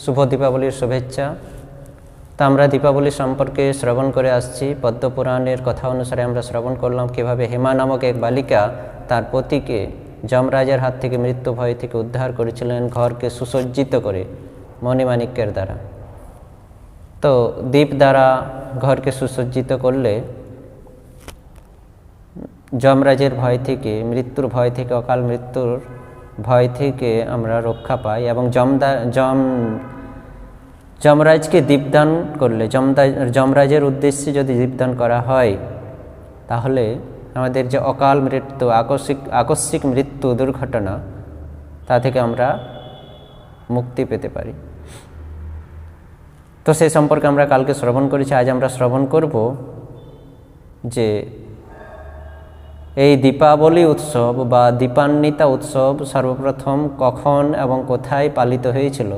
শুভ দীপাবলির শুভেচ্ছা। তা আমরা দীপাবলি সম্পর্কে শ্রবণ করে আসছি। পদ্মপুরাণের কথা অনুসারে আমরা শ্রবণ করলাম কীভাবে হেমা নামক এক বালিকা তার পতিকে যমরাজের হাত থেকে মৃত্যু ভয় থেকে উদ্ধার করেছিলেন ঘরকে সুসজ্জিত করে মণিমাণিক্যের দ্বারা। তো দীপ দ্বারা ঘরকে সুসজ্জিত করলে যমরাজের ভয় থেকে, মৃত্যুর ভয় থেকে, অকাল মৃত্যুর ভয় থেকে আমরা রক্ষা পাই। এবং যমরাজকে দীপদান করলে, যমরাজের উদ্দেশ্যে যদি দীপদান করা হয়, তাহলে আমাদের যে অকাল মৃত্যু, আকস্মিক মৃত্যু, দুর্ঘটনা, তা থেকে আমরা মুক্তি পেতে পারি। তো সেই সম্পর্কে আমরা কালকে শ্রবণ করেছি। আজ আমরা শ্রবণ করব যে এই দীপাবলি উৎসব বা দীপান্বিতা উৎসব সর্বপ্রথম কখন এবং কোথায় পালিত হয়েছিল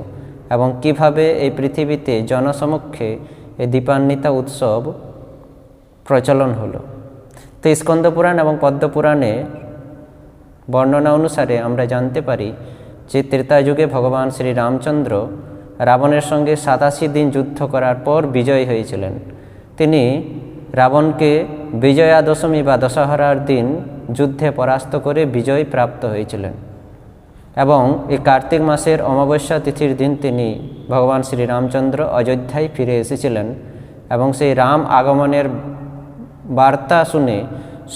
এবং কিভাবে এই পৃথিবীতে জনসমক্ষে এই দীপান্বিতা উৎসব প্রচলন হলো। তো স্কন্দ পুরাণ এবং পদ্মপুরাণে বর্ণনা অনুসারে আমরা জানতে পারি যে ত্রেতা যুগে ভগবান শ্রী রামচন্দ্র রাবণের সঙ্গে 87 দিন যুদ্ধ করার পর বিজয়ী হয়েছিলেন। তিনি রাবণকে বিজয়া দশমী বা দশহরার দিন যুদ্ধে পরাস্ত করে বিজয় প্রাপ্ত হয়েছিলেন। এবং এই কার্তিক মাসের অমাবস্যা তিথির দিন তিনি ভগবান শ্রী রামচন্দ্র অযোধ্যায় ফিরে এসেছিলেন এবং সেই রাম আগমনের বার্তা শুনে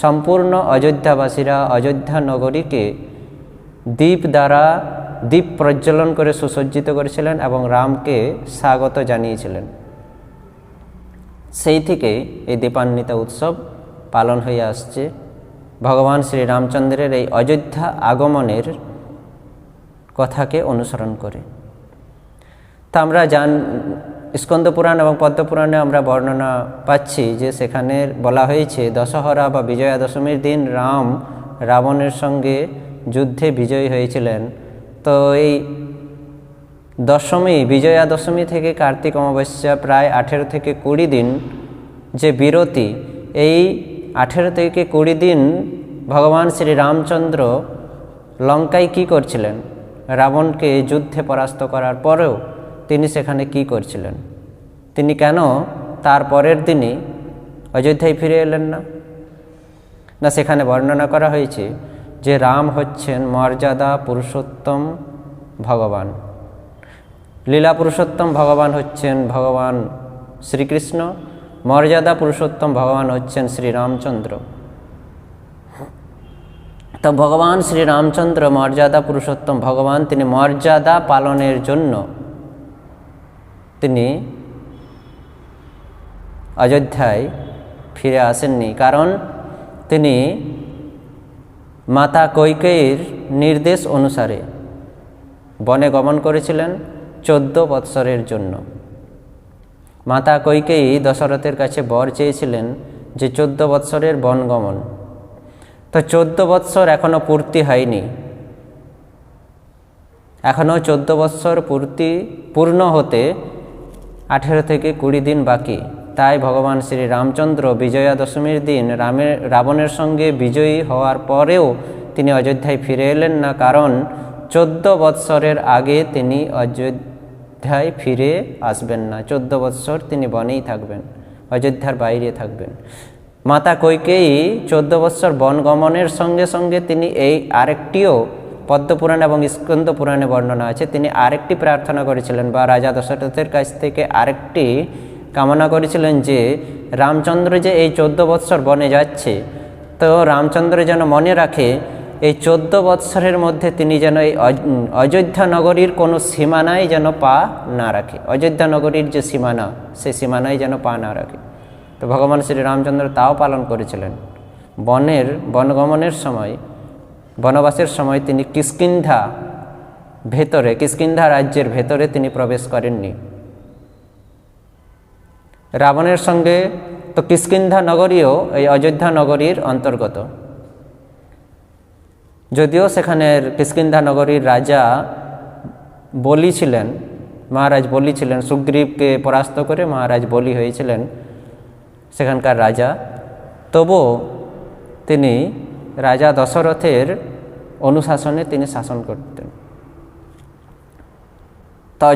সম্পূর্ণ অযোধ্যাবাসীরা অযোধ্যা নগরীকে দীপ প্রজ্বলন করে সুসজ্জিত করেছিলেন এবং রামকে স্বাগত জানিয়েছিলেন। সেই থেকে এই দীপান্বিতা উৎসব পালন হয়ে আসছে ভগবান শ্রী রামচন্দ্রের এই অযোধ্যা আগমনের কথাকে অনুসরণ করে। তা আমরা স্কন্দ পুরাণ এবং পদ্মপুরাণে আমরা বর্ণনা পাচ্ছি যে সেখানে বলা হয়েছে দশহরা বা বিজয়া দশমীর দিন রাম রাবণের সঙ্গে যুদ্ধে বিজয়ী হয়েছিলেন। তো এই বিজয়া দশমী থেকে কার্তিক অমাবস্যা প্রায় 18 থেকে 20 দিন যে বিরতি, এই 18 থেকে 20 দিন ভগবান শ্রী রামচন্দ্র লঙ্কায় কি করছিলেন? রাবণকে যুদ্ধে পরাস্ত করার পরেও তিনি সেখানে কি করছিলেন? তিনি কেন তার পরের দিনই অযোধ্যায় ফিরে এলেন না? সেখানে বর্ণনা করা হয়েছে যে রাম হচ্ছেন মর্যাদা পুরুষোত্তম ভগবান, লীলা পুরুষোত্তম ভগবান হচ্ছেন ভগবান শ্রীকৃষ্ণ, মর্যাদা পুরুষোত্তম ভগবান হচ্ছেন শ্রী রামচন্দ্র। তো ভগবান শ্রী রামচন্দ্র মর্যাদা পুরুষোত্তম ভগবান, তিনি মর্যাদা পালনের জন্য তিনি অযোধ্যায় ফিরে আসেননি, কারণ তিনি মাতা কৈকেয়ীর নির্দেশ অনুসারে বনে গমন করেছিলেন 14 বৎসরের জন্য। মাতা কৈকেয়ী দশরথের কাছে বর চেয়েছিলেন যে 14 বৎসরের বনগমন। তো 14 বৎসর এখনও পূর্তি হয়নি, এখনও 14 বৎসর পূর্ণ হতে 18 থেকে 20 দিন বাকি। তাই ভগবান শ্রী রামচন্দ্র বিজয়া দশমীর দিন রাবণের সঙ্গে বিজয়ী হওয়ার পরেও তিনি অযোধ্যায় ফিরে এলেন না, কারণ 14 বৎসরের আগে তিনি অযোধ্যায় ফিরে আসবেন না। 14 বৎসর তিনি বনেই থাকবেন, অযোধ্যার বাইরে থাকবেন। মাতা কৈকেয়ী 14 বৎসর বনগমনের সঙ্গে সঙ্গে তিনি এই আরেকটিও পদ্মপুরাণ এবং স্কন্দ পুরাণে বর্ণনা আছে, তিনি আরেকটি প্রার্থনা করেছিলেন বা রাজা দশরথের কাছ থেকে আরেকটি কামনা করেছিলেন যে রামচন্দ্র যে এই 14 বৎসর বনে যাচ্ছে, তো রামচন্দ্র যেন মনে রাখে এই 14 বৎসরের মধ্যে তিনি যেন এই অযোধ্যা নগরীর কোনো সীমানায় যেন পা না রাখে, অযোধ্যা নগরীর যে সীমানা, সেই সীমানায় যেন পা না রাখে। তো ভগবান শ্রী রামচন্দ্র তাও পালন করেছিলেন। বনগমনের সময়, বনবাসের সময় তিনি কিষ্কিন্ধা রাজ্যের ভেতরে তিনি প্রবেশ করেননি। রাবণের সঙ্গে তো কিষ্কিন্ধা নগরীও এই অযোধ্যা নগরীর অন্তর্গত, যদিও সেখানের কিষ্কিন্ধা নগরীর রাজা বলি ছিলেন, মহারাজ বলি ছিলেন, সুগ্রীবকে পরাস্ত করে মহারাজ বলি হয়েছিলেন সেখানকার রাজা, তবুও তিনি রাজা দশরথের অনুশাসনে তিনি শাসন করতেন। তো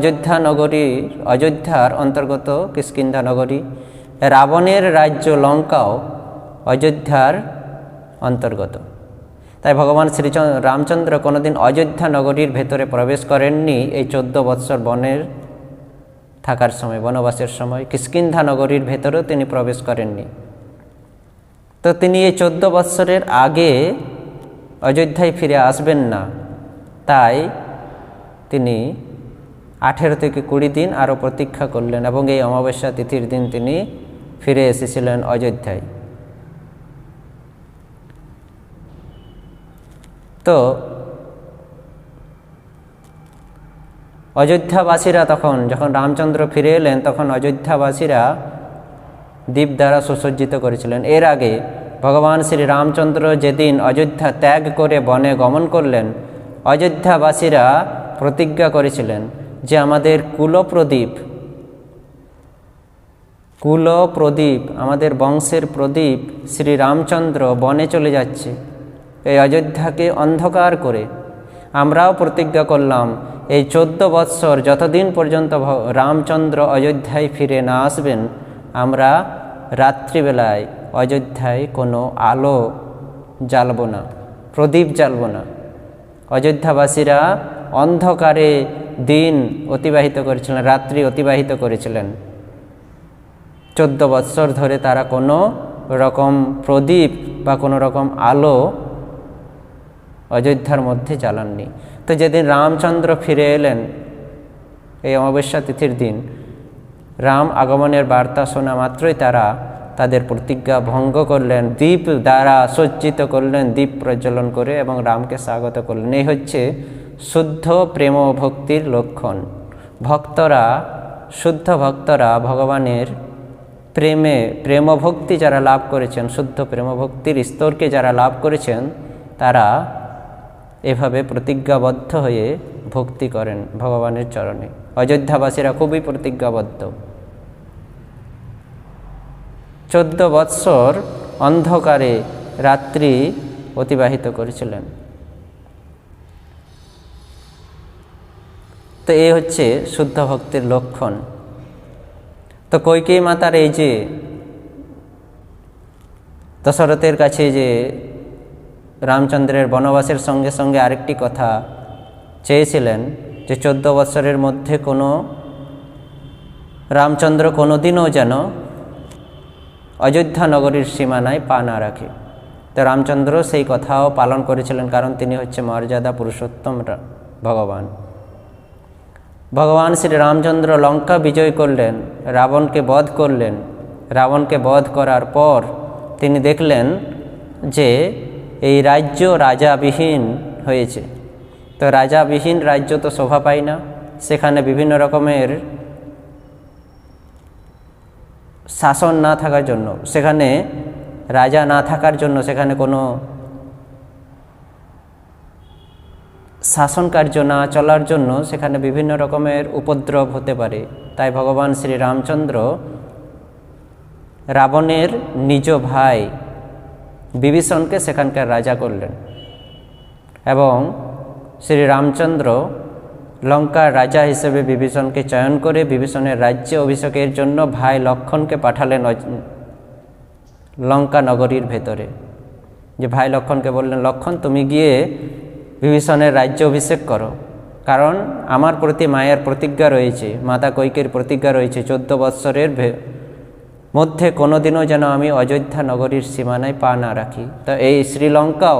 অযোধ্যার অন্তর্গত কিষ্কিন্ধা নগরী, রাবণের রাজ্য লঙ্কাও অযোধ্যার অন্তর্গত। তাই ভগবান রামচন্দ্র কোনোদিন অযোধ্যা নগরীর ভেতরে প্রবেশ করেননি এই 14 বৎসর বনের থাকার সময়, বনবাসের সময়। কিষ্কিন্ধা নগরীর ভেতরেও তিনি প্রবেশ করেননি। তো তিনি এই 14 বৎসরের আগে অযোধ্যায় ফিরে আসবেন না, তাই তিনি 18 থেকে 20 দিন আরও প্রতীক্ষা করলেন এবং এই অমাবস্যা তিথির দিন তিনি ফিরে এসেছিলেন অযোধ্যায়। তো অযোধ্যাবাসীরা যখন রামচন্দ্র ফিরে এলেন, তখন অযোধ্যাবাসীরা দীপ দ্বারা সুসজ্জিত করেছিলেন। এর আগে ভগবান শ্রী রামচন্দ্র যেদিন অযোধ্যা ত্যাগ করে বনে গমন করলেন, অযোধ্যাবাসীরা প্রতিজ্ঞা করেছিলেন যে আমাদের কুলপ্রদীপ, আমাদের বংশের প্রদীপ শ্রী রামচন্দ্র বনে চলে যাচ্ছে এই অযোধ্যাকে অন্ধকার করে। আমরাও প্রতিজ্ঞা করলাম এই 14 বৎসর যতদিন পর্যন্ত রামচন্দ্র অযোধ্যায় ফিরে না আসবেন, আমরা রাত্রিবেলায় অযোধ্যায় কোনো আলো জ্বালব না, প্রদীপ জ্বালব না। অযোধ্যাবাসীরা অন্ধকারে দিন অতিবাহিত করেছিলেন, রাত্রি অতিবাহিত করেছিলেন। 14 বৎসর ধরে তারা কোনো রকম প্রদীপ বা কোনো রকম আলো অযোধ্যার মধ্যে জ্বালাননি। তো যেদিন রামচন্দ্র ফিরে এলেন এই অমাবস্যা তিথির দিন, রাম আগমনের বার্তা শোনা মাত্রই তারা তাদের প্রতিজ্ঞা ভঙ্গ করলেন, দীপ দ্বারা সজ্জিত করলেন, দীপ প্রজ্বলন করে এবং রামকে স্বাগত করলেন। এই হচ্ছে শুদ্ধ প্রেম ভক্তির লক্ষণ। শুদ্ধ ভক্তরা ভগবানের প্রেমভক্তি যারা লাভ করেছেন, শুদ্ধ প্রেমভক্তির স্তরকে যারা লাভ করেছেন, তারা এভাবে প্রতিজ্ঞাবদ্ধ হয়ে ভক্তি করেন ভগবানের চরণে। অযোধ্যাবাসীরা খুবই প্রতিজ্ঞাবদ্ধ। 14 বৎসর অন্ধকারে রাত্রি অতিবাহিত করেছিলেন। তো এই হচ্ছে শুদ্ধ ভক্তির লক্ষণ। তো কইকেয়ী মাতার এই যে দশরথের কাছে যে রামচন্দ্রের বনবাসের সঙ্গে সঙ্গে আরেকটি কথা চেয়েছিলেন যে 14 বৎসরের মধ্যে রামচন্দ্র কোনোদিনও যেন অযোধ্যা নগরীর সীমানায় পা না রাখে। তো রামচন্দ্র সেই কথাও পালন করেছিলেন, কারণ তিনি হচ্ছে মর্যাদা পুরুষোত্তম ভগবান শ্রী রামচন্দ্র লঙ্কা বিজয় করলেন, রাবণকে বধ করলেন। রাবণকে বধ করার পর তিনি দেখলেন যে এই রাজ্য রাজাবিহীন হয়েছে। তো রাজাবিহীন রাজ্য তো শোভা পায় না, সেখানে বিভিন্ন রকমের শাসন না থাকার জন্য, সেখানে রাজা না থাকার জন্য, সেখানে কোনো শাসন কার্য না চলার জন্য সেখানে বিভিন্ন রকমের উপদ্রব হতে পারে। তাই ভগবান শ্রী রামচন্দ্র রাবণের নিজ ভাই বিভীষণকে সেখানকার রাজা করলেন এবং শ্রী রামচন্দ্র লঙ্কার রাজা হিসেবে বিভীষণকে চয়ন করে বিভীষণের রাজ্যে অভিষেকের জন্য ভাই লক্ষণকে পাঠালেন লঙ্কা নগরীর ভেতরে। যে ভাই লক্ষণকে বললেন, লক্ষণ তুমি গিয়ে বিভীষণের রাজ্য অভিষেক করো, কারণ আমার প্রতি মায়ের প্রতিজ্ঞা রয়েছে, মাতা কৈকেয়ীর প্রতিজ্ঞা রয়েছে 14 বৎসরের মধ্যে কোনোদিনও যেন আমি অযোধ্যা নগরীর সীমানায় পা না রাখি। তো এই শ্রীলঙ্কাও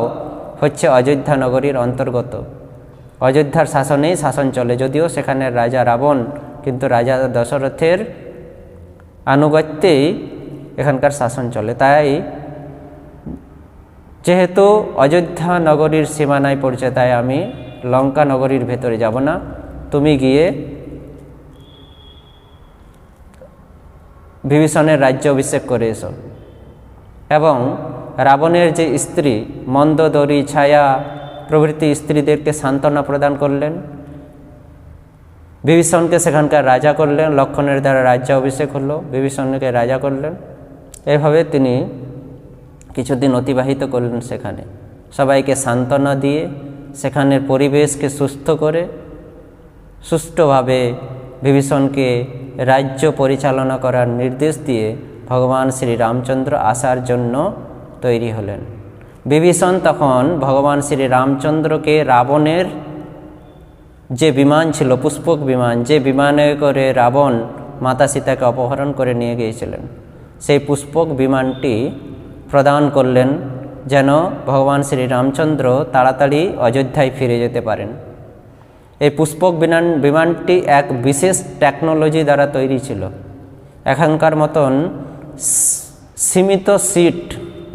হচ্ছে অযোধ্যা নগরীর অন্তর্গত। অযোধ্যার শাসনেই শাসন চলে, যদিও সেখানের রাজা রাবণ, কিন্তু রাজা দশরথের আনুগত্যেই এখানকার শাসন চলে। তাই যেহেতু অযোধ্যা নগরীর সীমানায় পড়ছে, তাই আমি লঙ্কা নগরীর ভেতরে যাব না, তুমি গিয়ে বিভীষণের রাজ্য অভিষেক করে এসো। এবং রাবণের যে স্ত্রী মন্দোদরী, ছায়া প্রভৃতি স্ত্রীদেরকে সান্ত্বনা প্রদান করলেন, বিভীষণকে সেখানকার রাজা করলেন, লক্ষণের দ্বারা রাজ্য অভিষেক হলো, বিভীষণকে রাজা করলেন। এভাবে তিনি কিছুদিন অতিবাহিত করলেন সেখানে, সবাইকে সান্ত্বনা দিয়ে, সেখানের পরিবেশকে সুস্থ করে সুষ্ঠুভাবে বিভীষণকে রাজ্য পরিচালনা করার নির্দেশ দিয়ে ভগবান শ্রী রামচন্দ্র আসার জন্য তৈরি হলেন। বিভীষণ তখন ভগবান শ্রী রামচন্দ্রকে রাবণের যে বিমান ছিল, পুষ্পক বিমান, যে বিমানে করে রাবণ মাতা সীতাকে অপহরণ করে নিয়ে গিয়েছিলেন, সেই পুষ্পক বিমানটি প্রদান করলেন যেন ভগবান শ্রী রামচন্দ্র তাড়াতাড়ি অযোধ্যায় ফিরে যেতে পারেন। এই পুষ্পক বিমানটি এক বিশেষ টেকনোলজি দ্বারা তৈরি ছিল। এখনকার মতন সীমিত সিট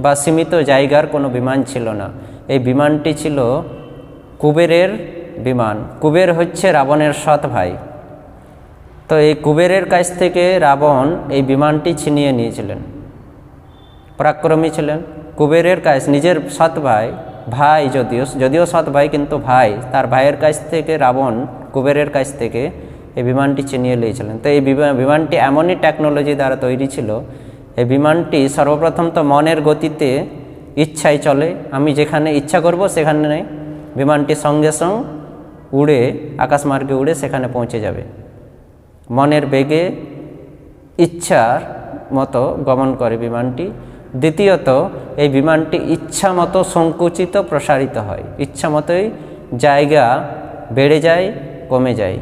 বা সীমিত জায়গার কোনো বিমান ছিল না। এই বিমানটি ছিল কুবেরের বিমান। কুবের হচ্ছে রাবণের সৎ ভাই। তো এই কুবেরের কাছ থেকে রাবণ এই বিমানটি ছিনিয়ে নিয়েছিলেন। পরাক্রমী ছিলেন। কুবেরের কাছ, নিজের সৎ ভাই যদিও সৎ ভাই কিন্তু ভাই, তার ভাইয়ের কাছ থেকে রাবণ কুবেরের কাছ থেকে এই বিমানটি ছিনিয়ে নিয়েছিলেন। তো এই বিমানটি এমনই টেকনোলজি দ্বারা তৈরি ছিল, এই বিমানটি সর্বপ্রথম তো মনের গতিতে ইচ্ছায় চলে। আমি যেখানে ইচ্ছা করব সেখানে বিমানটি সঙ্গে সঙ্গে উড়ে, আকাশমার্গে উড়ে সেখানে পৌঁছে যাবে। মনের বেগে ইচ্ছার মতো গমন করে বিমানটি। দ্বিতীয়ত, এই বিমানটি ইচ্ছা মতো সংকুচিত প্রসারিত হয়, ইচ্ছা মতোই জায়গা বেড়ে যায়, কমে যায়।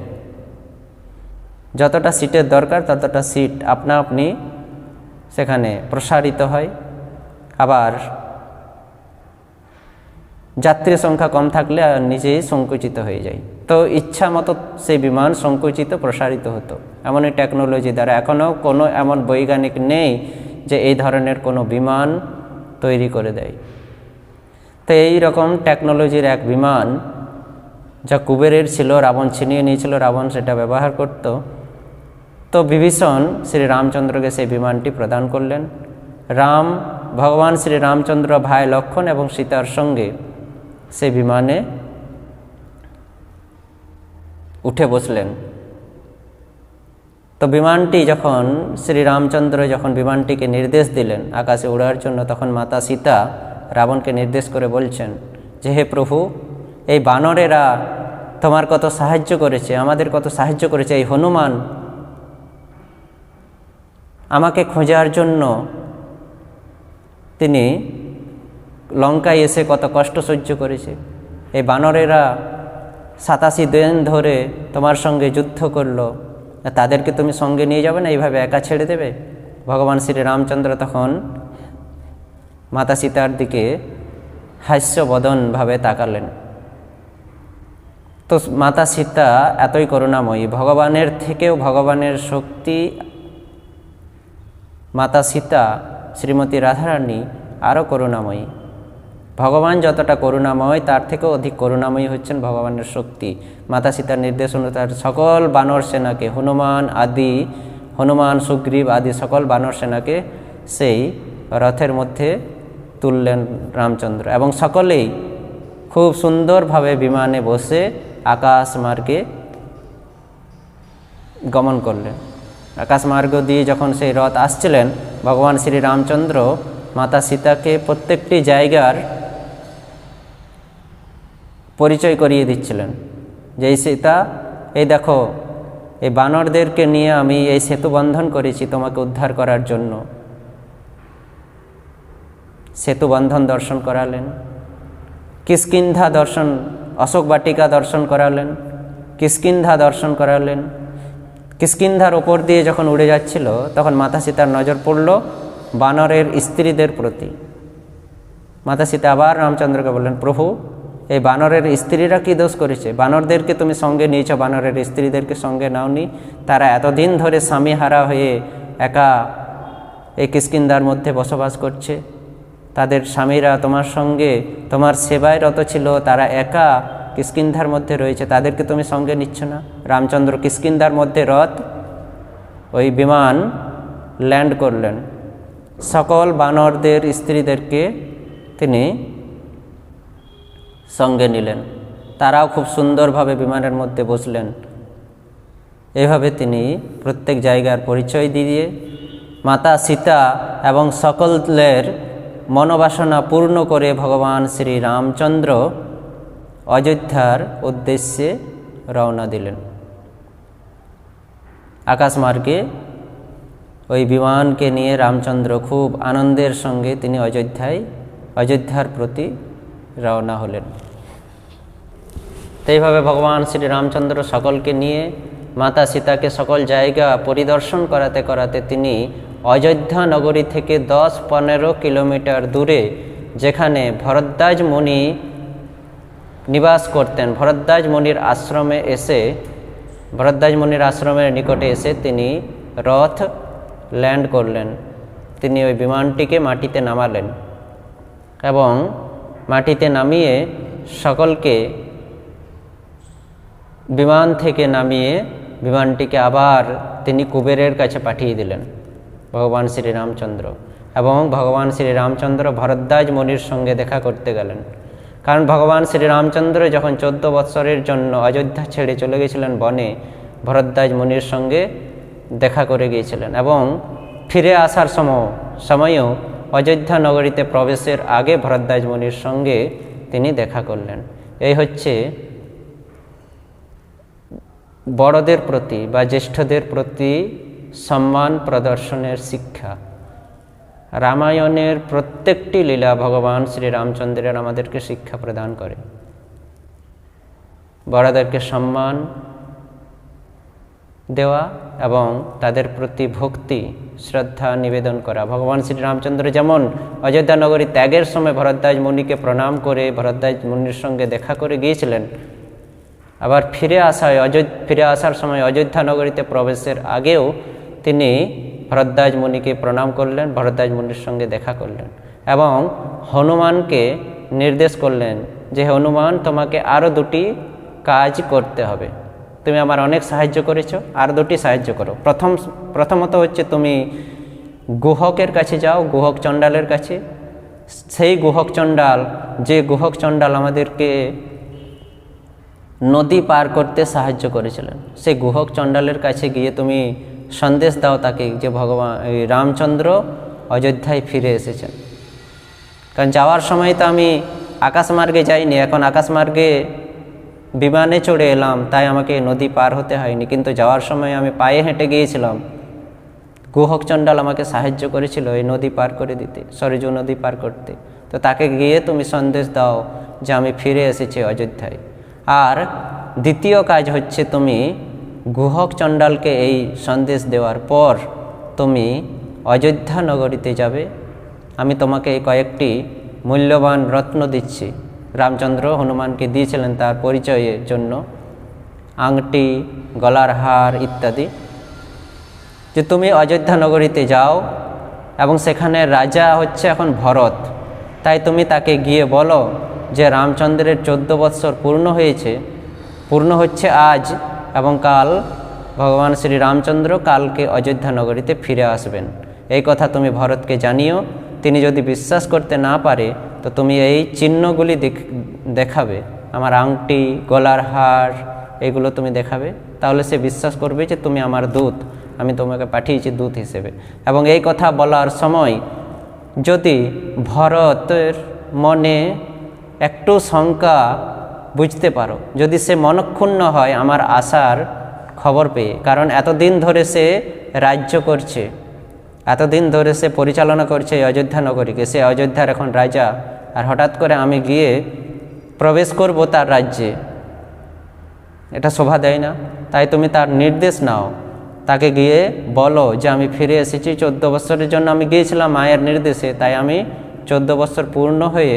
যতটা সিটের দরকার ততটা সিট আপনা আপনি সেখানে প্রসারিত হয়। আবার যাত্রী সংখ্যা কম থাকলে নিজেই সংকুচিত হয়ে যায়। তো ইচ্ছা মতো সেই বিমান সংকুচিত প্রসারিত হতো এমনই টেকনোলজি দ্বারা। এখনও কোনো এমন বৈজ্ঞানিক নেই যে এই ধরনের কোনো বিমান তৈরি করে দেয়। তো এই রকম টেকনোলজির এক বিমান যা কুবেরের ছিল, রাবণ ছিনিয়ে নিয়েছিল, রাবণ সেটা ব্যবহার করত। তো বিভীষণ শ্রী রামচন্দ্রকে সেই বিমানটি প্রদান করলেন। ভগবান শ্রী রামচন্দ্র ভাই লক্ষ্মণ এবং সীতার সঙ্গে সেই বিমানে উঠে বসলেন। তো বিমানটি যখন শ্রী রামচন্দ্র যখন বিমানটিকে নির্দেশ দিলেন আকাশে ওড়ার জন্য, তখন মাতা সীতা রাবণকে নির্দেশ করে বলছেন যে, হে প্রভু, এই বানরেরা তোমার কত সাহায্য করেছে, আমাদের কত সাহায্য করেছে। এই হনুমান আমাকে খোঁজার জন্য তিনি লঙ্কায় এসে কত কষ্ট সহ্য করেছে। এই বানরেরা 87 দিন ধরে তোমার সঙ্গে যুদ্ধ করলো, তাদেরকে তুমি সঙ্গে নিয়ে যাবে না, এইভাবে একা ছেড়ে দেবে? ভগবান শ্রী রামচন্দ্র তখন মাতা সীতার দিকে হাস্যবদনভাবে তাকালেন। তো মাতা সীতা এতই করুণাময়ী, ভগবানের থেকেও ভগবানের শক্তি মাতা সীতা শ্রীমতী রাধারানী আরও করুণাময়ী। ভগবান যতটা করুণাময় তার থেকেও অধিক করুণাময়ী হচ্ছেন ভগবানের শক্তি। মাতা সীতার নির্দেশ অনুসারে সকল বানর সেনাকে, হনুমান, সুগ্রীব আদি সকল বানর সেনাকে সেই রথের মধ্যে তুললেন রামচন্দ্র, এবং সকলেই খুব সুন্দরভাবে বিমানে বসে আকাশ মার্গে গমন করলেন। আকাশ মার্গ দিয়ে যখন সেই রথ আসছিলেন, ভগবান শ্রী রামচন্দ্র মাতা সীতাকে প্রত্যেকটি জায়গার পরিচয় করিয়ে দিচ্ছিলেন যে, এই সীতা, এই দেখো, এই বানরদেরকে নিয়ে আমি এই সেতু বন্ধন করেছি তোমাকে উদ্ধার করার জন্য। সেতু বন্ধন দর্শন করালেন, কিষ্কিন্ধা দর্শন, অশোক বাটিকা দর্শন করালেন, কিষ্কিন্ধা দর্শন করালেন। কিষ্কিন্ধার ওপর দিয়ে যখন উড়ে যাচ্ছিল, তখন মাতা সীতার নজর পড়ল বানরের স্ত্রীদের প্রতি। মাতা সীতা আবার রামচন্দ্রকে বললেন, প্রভু, এই বানরের স্ত্রীরা কি দোষ করেছে? বানরদেরকে তুমি সঙ্গে নিয়েছ, বানরের স্ত্রীদেরকে সঙ্গে নাওনি। তারা এতদিন ধরে স্বামী হারা হয়ে একা এই কিষ্কিন্ধার মধ্যে বসবাস করছে। তাদের স্বামীরা তোমার সঙ্গে তোমার সেবায় রত ছিল, তারা একা কিষ্কিন্ধার মধ্যে রয়েছে, তাদেরকে তুমি সঙ্গে নিচ্ছ না। রামচন্দ্র কিষ্কিন্ধার মধ্যে রথ, ওই বিমান ল্যান্ড করলেন। সকল বানরদের স্ত্রীদেরকে তিনি সঙ্গে নিলেন, তারাও খুব সুন্দরভাবে বিমানের মধ্যে বসলেন। এভাবে তিনি প্রত্যেক জায়গার পরিচয় দিয়ে মাতা সীতা এবং সকলের মনোবাসনা পূর্ণ করে ভগবান শ্রী রামচন্দ্র অযোধ্যার উদ্দেশ্যে রওনা দিলেন। আকাশমার্গে ওই বিমানকে নিয়ে রামচন্দ্র খুব আনন্দের সঙ্গে তিনি অযোধ্যার প্রতি রওনা হলেন। তো এইভাবে ভগবান শ্রী রামচন্দ্র সকলকে নিয়ে মাতা সীতাকে সকল জায়গা পরিদর্শন করাতে করাতে তিনি অযোধ্যা নগরী থেকে 10-15 কিলোমিটার দূরে, যেখানে ভরদ্বাজ মুনি নিবাস করতেন, ভরদ্বাজ মুনির আশ্রমের নিকটে এসে তিনি রথ ল্যান্ড করলেন। তিনি ওই বিমানটিকে মাটিতে নামালেন এবং মাটিতে নামিয়ে সকলকে বিমান থেকে নামিয়ে বিমানটিকে আবার তিনি কুবেরের কাছে পাঠিয়ে দিলেন ভগবান শ্রী রামচন্দ্র। এবং ভগবান শ্রী রামচন্দ্র ভরদ্বাজ মুনির সঙ্গে দেখা করতে গেলেন, কারণ ভগবান শ্রী রামচন্দ্র যখন 14 বৎসরের জন্য অযোধ্যা ছেড়ে চলে গেছিলেন বনে, ভরদ্বাজ মুনির সঙ্গে দেখা করে গিয়েছিলেন এবং ফিরে আসার সময়ও অযোধ্যা নগরীতে প্রবেশের আগে ভরদ্বাজ মুনির সঙ্গে তিনি দেখা করলেন। এই হচ্ছে বড়দের প্রতি বা জ্যেষ্ঠদের প্রতি সম্মান প্রদর্শনের শিক্ষা। রামায়ণের প্রত্যেকটি লীলা ভগবান শ্রী রামচন্দ্রের আমাদেরকে শিক্ষা প্রদান করে। বড়দেরকে সম্মান দেওয়া এবং তাদের প্রতি ভক্তি শ্রদ্ধা নিবেদন করা। ভগবান শ্রী রামচন্দ্র যেমন অযোধ্যা নগরী ত্যাগের সময় ভরদ্বাজ মুনিকে প্রণাম করে ভরদ্বাজ মুনির সঙ্গে দেখা করে গিয়েছিলেন, আবার ফিরে আসার সময় অযোধ্যা নগরীতে প্রবেশের আগেও তিনি ভরদ্বাজ মুনিকে প্রণাম করলেন, ভরদ্বাজ মুনির সঙ্গে দেখা করলেন এবং হনুমানকে নির্দেশ করলেন যে হনুমান, তোমাকে আরও 2টি কাজ করতে হবে। তুমি আমার অনেক সাহায্য করেছো, আর 2টি সাহায্য করো। প্রথমত হচ্ছে তুমি গুহকের কাছে যাও, গুহক চণ্ডালের কাছে। সেই গুহক চণ্ডাল আমাদেরকে নদী পার করতে সাহায্য করেছিলেন, সেই গুহক চণ্ডালের কাছে গিয়ে তুমি সন্দেশ দাও তাকে যে ভগবান রামচন্দ্র অযোধ্যায় ফিরে এসেছেন। কারণ যাওয়ার সময় তো আমি আকাশমার্গে যাইনি, এখন আকাশমার্গে বিমানে চড়ে এলাম, তাই আমাকে নদী পার হতে হয়নি, কিন্তু যাওয়ার সময় আমি পায়ে হেঁটে গিয়েছিলাম। গুহক চণ্ডাল আমাকে সাহায্য করেছিল এই নদী পার করে দিতে, সরযূ নদী পার করতে। তো তাকে গিয়ে তুমি সন্দেশ দাও যে আমি ফিরে এসেছি অযোধ্যায়। আর দ্বিতীয় কাজ হচ্ছে তুমি গুহক চণ্ডালকে এই সন্দেশ দেওয়ার পর তুমি অযোধ্যা নগরীতে যাবে। আমি তোমাকে এই কয়েকটি মূল্যবান রত্ন দিচ্ছি। রামচন্দ্র হনুমানকে দিয়েছিলেন তার পরিচয়ের জন্য আংটি, গলার হার ইত্যাদি। যে তুমি অযোধ্যা নগরীতে যাও এবং সেখানে রাজা হচ্ছে এখন ভরত, তাই তুমি তাকে গিয়ে বলো যে রামচন্দ্রের 14 বৎসর পূর্ণ হচ্ছে আজ, এবং কাল ভগবান শ্রী রামচন্দ্র কালকে অযোধ্যা নগরীতে ফিরে আসবেন। এই কথা তুমি ভরতকে জানিও। তিনি যদি বিশ্বাস করতে না পারে তো তুমি এই চিহ্নগুলি দেখাবে, আমার আংটি, গলার হার, এগুলো তুমি দেখাবে, তাহলে সে বিশ্বাস করবে যে তুমি আমার দূত, আমি তোমাকে পাঠিয়েছি দূত হিসেবে। এবং এই কথা বলার সময় যদি ভরতের মনে একটু শঙ্কা বুঝতে পারো, যদি সে মনক্ষুণ্ণ হয় আমার আসার খবর পেয়ে, কারণ এতদিন ধরে সে রাজ্য করছে, এতদিন ধরে সে পরিচালনা করছে এই অযোধ্যা নগরীকে, সে অযোধ্যার এখন রাজা, আর হঠাৎ করে আমি গিয়ে প্রবেশ করব তার রাজ্যে, এটা শোভা দেয় না। তাই তুমি তার নির্দেশ নাও, তাকে গিয়ে বলো যে আমি ফিরে এসেছি, 14 বৎসরের জন্য আমি গিয়েছিলাম মায়ের নির্দেশে, তাই আমি 14 বৎসর পূর্ণ হয়ে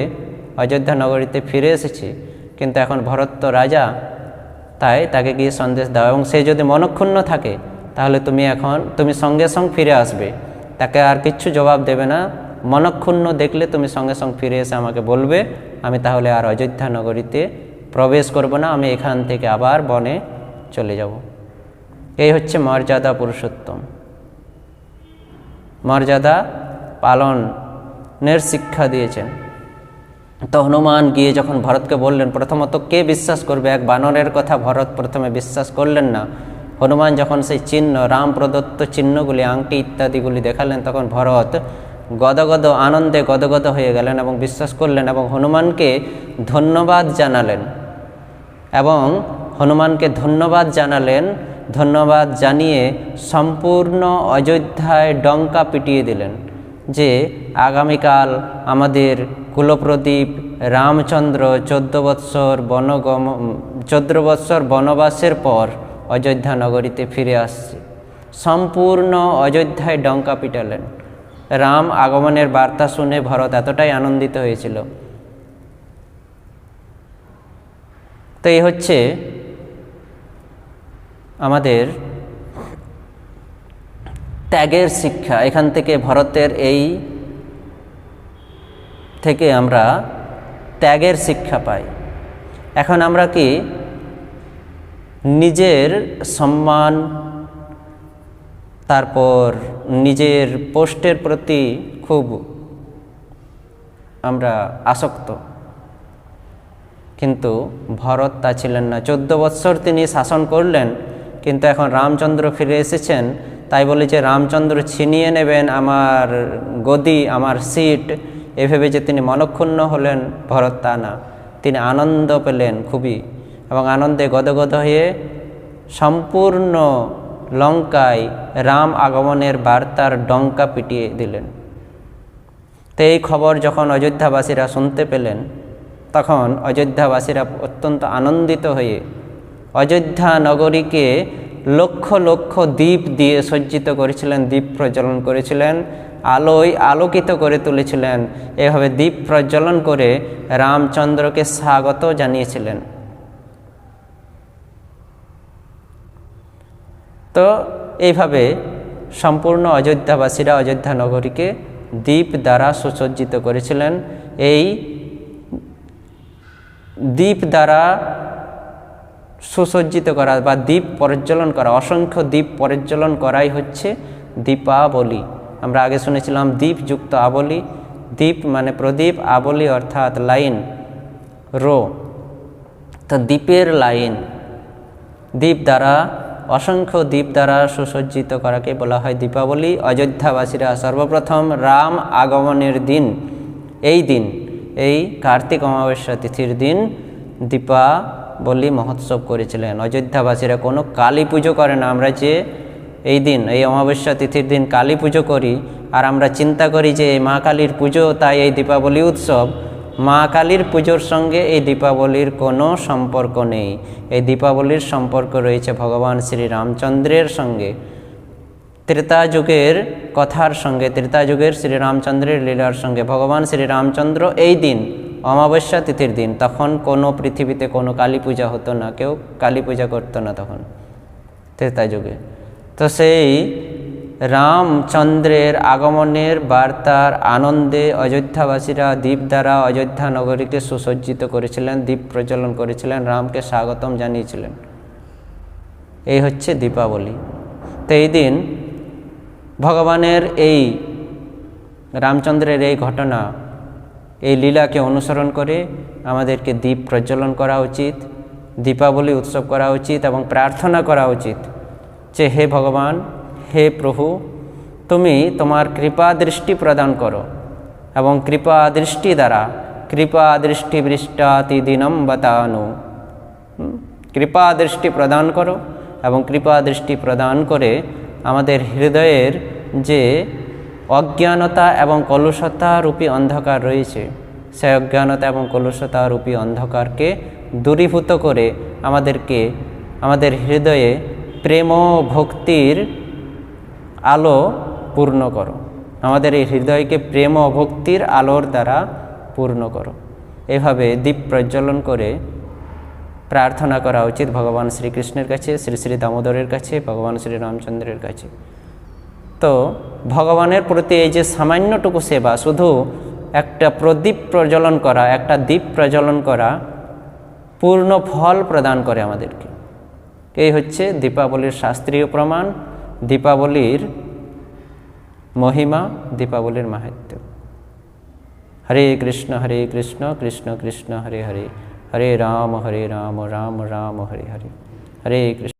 অযোধ্যা নগরীতে ফিরে এসেছি, কিন্তু এখন ভরত তো রাজা, তাই তাকে গিয়ে সন্দেশ দাও। এবং সে যদি মনক্ষুণ্ণ থাকে তাহলে তুমি সঙ্গে সঙ্গে ফিরে আসবে, তাকে আর কিচ্ছু জবাব দেবে না। মনক্ষুণ্ণ দেখলে তুমি সঙ্গে সঙ্গে ফিরে এসে আমাকে বলবে, আমি তাহলে আর অযোধ্যা নগরীতে প্রবেশ করব না, আমি এখান থেকে আবার বনে চলে যাব। এই হচ্ছে মর্যাদা পুরুষোত্তম, মর্যাদা পালনের শিক্ষা দিয়েছেন। তো হনুমান গিয়ে যখন ভরতকে বললেন, প্রথমত কে বিশ্বাস করবে, এক বানরের কথা ভরত প্রথমে বিশ্বাস করলেন না। হনুমান যখন সেই চিহ্ন, রাম প্রদত্ত চিহ্নগুলি, আংটি ইত্যাদিগুলি দেখালেন, তখন ভরত আনন্দে গদগদ হয়ে গেলেন এবং বিশ্বাস করলেন এবং হনুমানকে ধন্যবাদ জানালেন। এবং হনুমানকে ধন্যবাদ জানালেন, ধন্যবাদ জানিয়ে সম্পূর্ণ অযোধ্যায় ডঙ্কা পিটিয়ে দিলেন যে আগামীকাল আমাদের কুলপ্রদীপ রামচন্দ্র 14 বৎসর বনবাসের পর অযোধ্যা নগরীতে ফিরে আসছে। সম্পূর্ণ অযোধ্যায় ডঙ্কা পিটালেন। রাম আগমনের বার্তা শুনে ভরত এতটাই আনন্দিত হয়েছিল। তো এই হচ্ছে আমাদের ত্যাগের শিক্ষা। এখান থেকে ভরতের এই থেকে আমরা ত্যাগের শিক্ষা পাই। এখন আমরা কি নিজের সম্মান, তারপর নিজের পোস্টের প্রতি খুব আমরা আসক্ত, কিন্তু ভরত তা ছিলেন না। 14 বৎসর তিনি শাসন করলেন, কিন্তু এখন রামচন্দ্র ফিরে এসেছেন, তাই বলে যে রামচন্দ্র ছিনিয়ে নেবেন আমার গদি, আমার সিট, এভাবে যে তিনি মনক্ষুণ্ণ হলেন, ভরত তা না। তিনি আনন্দ পেলেন খুবই, এবং আনন্দে গদগদ হয়ে সম্পূর্ণ লঙ্কায় রাম আগমনের বার্তার ডঙ্কা পিটিয়ে দিলেন। তো এই খবর যখন অযোধ্যাবাসীরা শুনতে পেলেন, তখন অযোধ্যাবাসীরা অত্যন্ত আনন্দিত হয়ে অযোধ্যা নগরীকে লক্ষ লক্ষ দ্বীপ দিয়ে সজ্জিত করেছিলেন, দ্বীপ প্রজ্বলন করেছিলেন, আলোয় আলোকিত করে তুলেছিলেন। এভাবে দ্বীপ প্রজ্বলন করে রামচন্দ্রকে স্বাগত জানিয়েছিলেন। তো এইভাবে সম্পূর্ণ অযোধ্যাবাসীরা অযোধ্যা নগরীকে দ্বীপ দ্বারা সুসজ্জিত করেছিলেন। এই দ্বীপ দ্বারা সুসজ্জিত করা বা দ্বীপ প্রজ্বলন করা, অসংখ্য দ্বীপ প্রজ্বলন করাই হচ্ছে দীপাবলি। আমরা আগে শুনেছিলাম দ্বীপযুক্ত আবলি। দ্বীপ মানে প্রদীপ, আবলি অর্থাৎ লাইন, রো। তো দ্বীপের লাইন, দ্বীপ দ্বারা, অসংখ্য দ্বীপ দ্বারা সুসজ্জিত করাকে বলা হয় দীপাবলি। অযোধ্যাবাসীরা সর্বপ্রথম রাম আগমনের দিন, এই কার্তিক অমাবস্যা তিথির দিন দীপাবলি মহোৎসব করেছিলেন। অযোধ্যাবাসীরা কোনো কালী পুজো করে না। আমরা যে এই দিন, এই অমাবস্যা তিথির দিন কালী পুজো করি, আর আমরা চিন্তা করি যে এই মা কালীর পুজো, তাই এই দীপাবলি উৎসব। মা কালীর পুজোর সঙ্গে এই দীপাবলির কোনো সম্পর্ক নেই। এই দীপাবলির সম্পর্ক রয়েছে ভগবান শ্রী রামচন্দ্রের সঙ্গে, ত্রেতা যুগের কথার সঙ্গে, ত্রেতা যুগের শ্রীরামচন্দ্রের লীলার সঙ্গে। ভগবান শ্রীরামচন্দ্র এই দিন, অমাবস্যা তিথির দিন, তখন কোনো পৃথিবীতে কোনো কালী পূজা হতো না, কেউ কালী পূজা করতো না তখন ত্রেতা যুগে। তো সেই রামচন্দ্রের আগমনের বার্তার আনন্দে অযোধ্যাবাসীরা দ্বীপ দ্বারা অযোধ্যা নগরীকে সুসজ্জিত করেছিলেন, দ্বীপ প্রজ্বলন করেছিলেন, রামকে স্বাগতম জানিয়েছিলেন। এই হচ্ছে দীপাবলি। তো এই দিন ভগবানের এই রামচন্দ্রের এই ঘটনা, এই লীলাকে অনুসরণ করে আমাদেরকে দ্বীপ প্রজ্বলন করা উচিত, দীপাবলি উৎসব করা উচিত, এবং প্রার্থনা করা উচিত যে হে ভগবান, হে প্রভু, তুমি তোমার কৃপা দৃষ্টি প্রদান করো, এবং কৃপা দৃষ্টি দ্বারা, কৃপা দৃষ্টি বৃষ্টাতি দিনম বতানু, কৃপা দৃষ্টি প্রদান করো, এবং কৃপা দৃষ্টি প্রদান করে আমাদের হৃদয়ের যে অজ্ঞানতা এবং কলুষতা রূপী অন্ধকার রয়েছে, সেই অজ্ঞানতা এবং কলুষতা রূপী অন্ধকারকে দূরীভূত করে আমাদেরকে, আমাদের হৃদয়ে প্রেম ভক্তির আলো পূর্ণ করো। আমাদের এই হৃদয়কে প্রেম ও ভক্তির আলোর দ্বারা পূর্ণ করো। এভাবে দীপ প্রজ্বলন করে প্রার্থনা করা উচিত ভগবান শ্রীকৃষ্ণের কাছে, শ্রী শ্রী দামোদরের কাছে, ভগবান শ্রী রামচন্দ্রের কাছে। তো ভগবানের প্রতি এই যে সামান্যটুকু সেবা, শুধু একটা প্রদীপ প্রজ্বলন করা, একটা দ্বীপ প্রজ্বলন করা, পূর্ণ ফল প্রদান করে আমাদেরকে। এই হচ্ছে দীপাবলির শাস্ত্রীয় প্রমাণ, দীপাবলির মহিমা, দীপাবলির মাহাত্ম্য। হরে কৃষ্ণ কৃষ্ণ কৃষ্ণ হরে হরে, হরে রাম রাম রাম হরে হরে, হরে কৃষ্ণ।